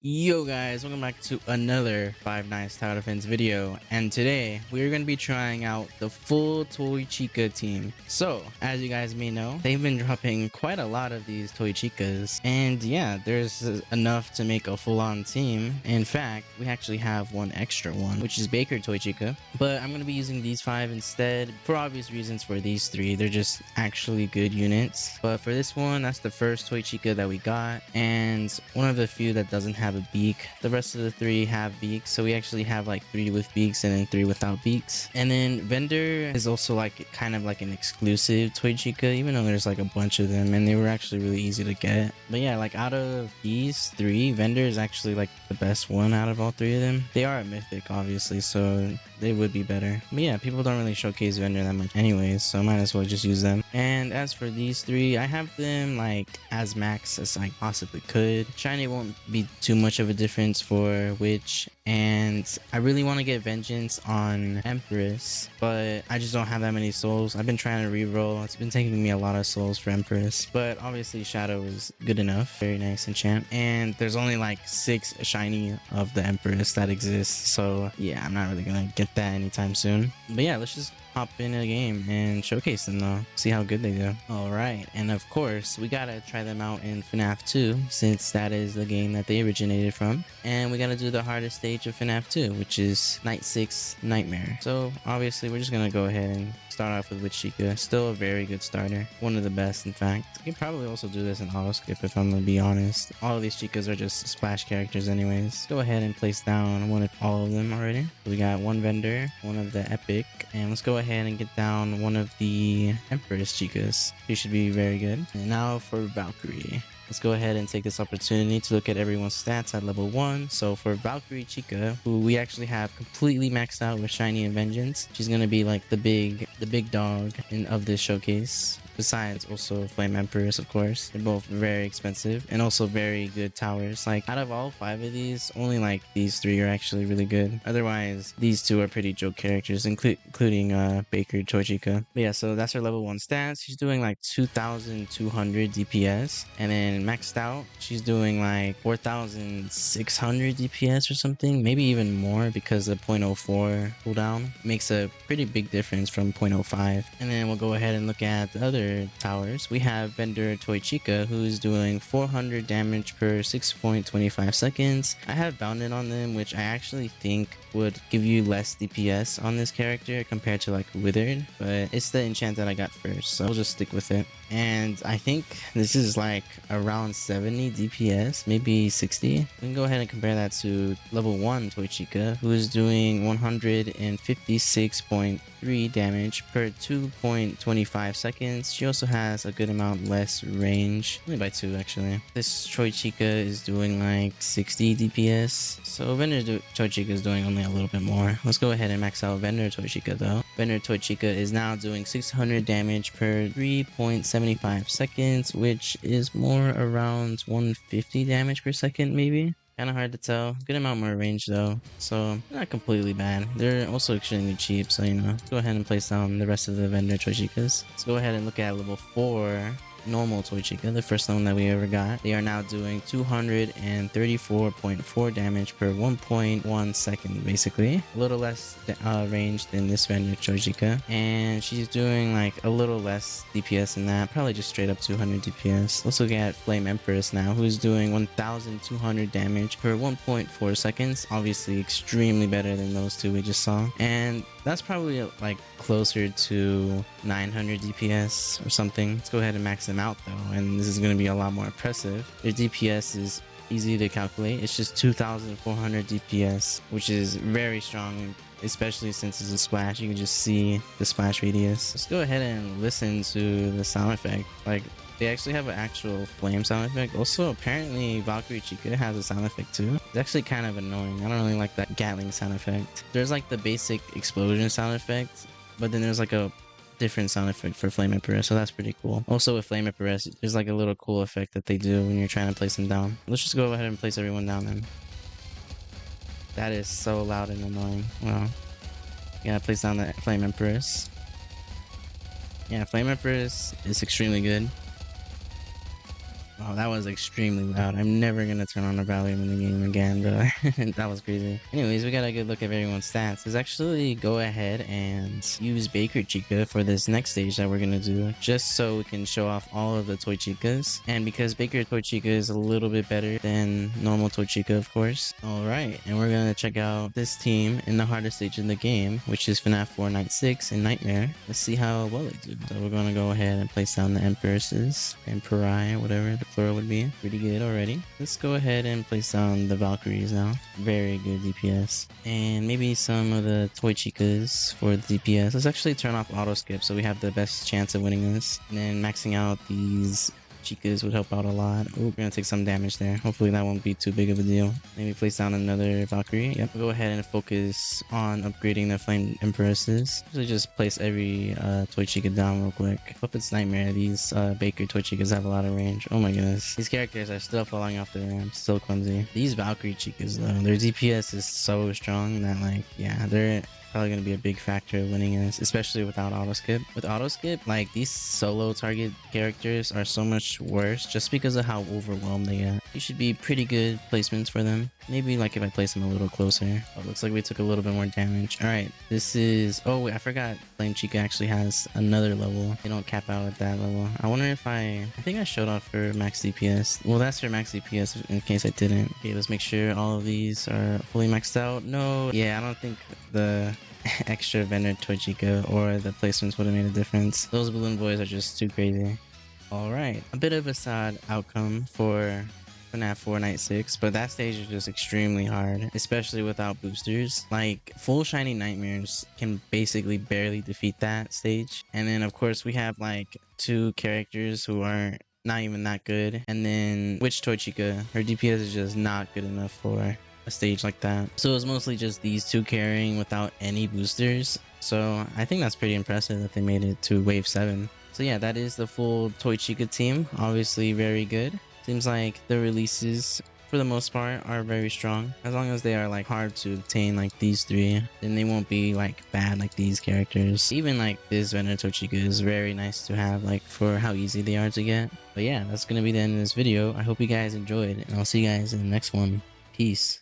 Yo guys, welcome back to another Five Nights Tower Defense video, and today we're going to be trying out the full Toy Chica team. So, as you guys may know, they've been dropping quite a lot of these Toy Chicas, and yeah, there's enough to make a full-on team. In fact, we actually have one extra one, which is Baker Toy Chica, but I'm going to be using these 5 instead, for obvious reasons for these 3. They're just actually good units, but for this one, that's the first Toy Chica that we got, and one of the few that doesn't have a beak. The rest of the 3 have beaks, so we actually have like 3 with beaks and then 3 without beaks. And then Vendor is also like kind of like an exclusive Toy Chica, even though there's like a bunch of them and they were actually really easy to get. But yeah, like out of these 3, Vendor is actually like the best one out of all 3 of them. They are a mythic obviously, so they would be better. But yeah, people don't really showcase Vendor that much anyways, so I might as well just use them. And as for these 3, I have them like as max as I possibly could. Shiny won't be too much of a difference for Witch, and I really want to get Vengeance on Empress, but I just don't have that many souls. I've been trying to reroll. It's been taking me a lot of souls for Empress, but obviously Shadow is good enough. Very nice enchant, and there's only like 6 shiny of the Empress that exists, so yeah, I'm not really gonna get that anytime soon. But yeah, let's just hop in a game and showcase them though, see how good they do. Alright, and of course we gotta try them out in Fnaf 2, since that is the game that they originated from, and we gotta do the hardest stage of Fnaf 2, which is Night 6 Nightmare. So obviously we're just gonna go ahead and start off with Chica. Still a very good starter, one of the best in fact. You can probably also do this in auto skip if I'm gonna be honest. All of these Chicas are just splash characters anyways. Let's go ahead and place down all of them already. We got one Vendor, one of the Epic, and let's go ahead and get down one of the Empress Chicas. She should be very good. And now for Valkyrie. Let's go ahead and take this opportunity to look at everyone's stats at level 1. So for Valkyrie Chica, who we actually have completely maxed out with Shiny and Vengeance, she's gonna be like the big dog of this showcase. Besides also Flame Empress, of course. They're both very expensive and also very good towers. Like out of all 5 of these, only like these 3 are actually really good. Otherwise, these 2 are pretty joke characters, including Baker Toy Chica. But yeah, so that's her level 1 stats. She's doing like 2,200 DPS, and then maxed out, she's doing like 4,600 DPS or something, maybe even more, because the 0.04 cooldown makes a pretty big difference from 0.05. And then we'll go ahead and look at the other towers. We have Vendor Toy Chica, who's doing 400 damage per 6.25 seconds. I have Bounded on them, which I actually think would give you less DPS on this character compared to like Withered, but it's the enchant that I got first, so we'll just stick with it. And I think this is like around 70 DPS, maybe 60. We can go ahead and compare that to level 1 Toy Chica, who is doing 156.3 damage per 2.25 seconds. She also has a good amount less range, only by 2 actually. This Toy Chica is doing like 60 DPS, so Vendor Toy Chica is doing only a little bit more. Let's go ahead and max out Vendor Toy Chica though. Vendor Toy Chica is now doing 600 damage per 3.75 seconds, which is more around 150 damage per second maybe. Kind of hard to tell. Good amount more range though, so not completely bad. They're also extremely cheap, so you know. Let's go ahead and place down the rest of the Vendor Toy Chicas. Let's go ahead and look at level 4 normal Toy Chica, the first one that we ever got. They are now doing 234.4 damage per 1.1 second, basically. A little less range than this Vendor Toy Chica, and she's doing like a little less DPS than that, probably just straight up 200 DPS. Let's look at Flame Empress now, who's doing 1,200 damage per 1.4 seconds. Obviously extremely better than those 2 we just saw, and that's probably like closer to 900 DPS or something. Let's go ahead and max them out though, and this is going to be a lot more impressive. Their DPS is easy to calculate. It's just 2,400 DPS, which is very strong, especially since it's a splash. You can just see the splash radius. Let's go ahead and listen to the sound effect. Like, they actually have an actual flame sound effect. Also, apparently Valkyrie Chica has a sound effect too. It's actually kind of annoying. I don't really like that Gatling sound effect. There's like the basic explosion sound effect, but then there's like a different sound effect for Flame Empress, so that's pretty cool. Also with Flame Empress, there's like a little cool effect that they do when you're trying to place them down. Let's just go ahead and place everyone down then. That is so loud and annoying. Wow. Yeah, place down the Flame Empress. Yeah, Flame Empress is extremely good. Oh, that was extremely loud. I'm never gonna turn on the volume in the game again, bro. That was crazy. Anyways, we got a good look at everyone's stats. Let's actually go ahead and use Baker Chica for this next stage that we're gonna do, just so we can show off all of the Toy Chicas. And because Baker Toy Chica is a little bit better than normal Toy Chica, of course. Alright, and we're gonna check out this team in the hardest stage in the game, which is Fnaf 4 Night 6 and Nightmare. Let's see how well they do. So we're gonna go ahead and place down the Empresses, Emperai, whatever the plural would be. Pretty good already. Let's go ahead and place down the Valkyries now. Very good DPS. And maybe some of the Toy Chicas for the DPS. Let's actually turn off auto skip so we have the best chance of winning this. And then maxing out these Chicas would help out a lot. Oh, we're gonna take some damage there. Hopefully that won't be too big of a deal. Maybe place down another Valkyrie. Yep. We'll go ahead and focus on upgrading the Flame Empresses. Usually just place every Toy Chica down real quick. Hope it's Nightmare. These Baker Toy Chicas have a lot of range. Oh my goodness. These characters are still falling off the ramp. Still clumsy. These Valkyrie Chicas though, their DPS is so strong that like, yeah, they're probably going to be a big factor of winning this, especially without auto skip. With auto skip, like these solo target characters are so much worse just because of how overwhelmed they get. These should be pretty good placements for them. Maybe like if I place them a little closer. Oh, looks like we took a little bit more damage. All right, this is, oh wait, I forgot Flame Chica actually has another level. They don't cap out at that level. I wonder if I think I showed off for max DPS. Well, that's for max DPS in case I didn't. Okay, let's make sure all of these are fully maxed out. No, yeah, I don't think the extra vendor Toy Chica or the placements would have made a difference. Those balloon boys are just too crazy. Alright, a bit of a sad outcome for Fnaf 4 Night 6, but that stage is just extremely hard, especially without boosters. Like, full shiny nightmares can basically barely defeat that stage. And then of course we have like two characters who aren't not even that good. And then Witch Toy Chica, her DPS is just not good enough for a stage like that. So it was mostly just these two carrying without any boosters. So I think that's pretty impressive that they made it to wave 7. So yeah, that is the full Toy Chica team. Obviously very good. Seems like the releases for the most part are very strong. As long as they are like hard to obtain like these three, then they won't be like bad like these characters. Even like this vendor Toy Chica is very nice to have like for how easy they are to get. But yeah, that's gonna be the end of this video. I hope you guys enjoyed and I'll see you guys in the next one. Peace.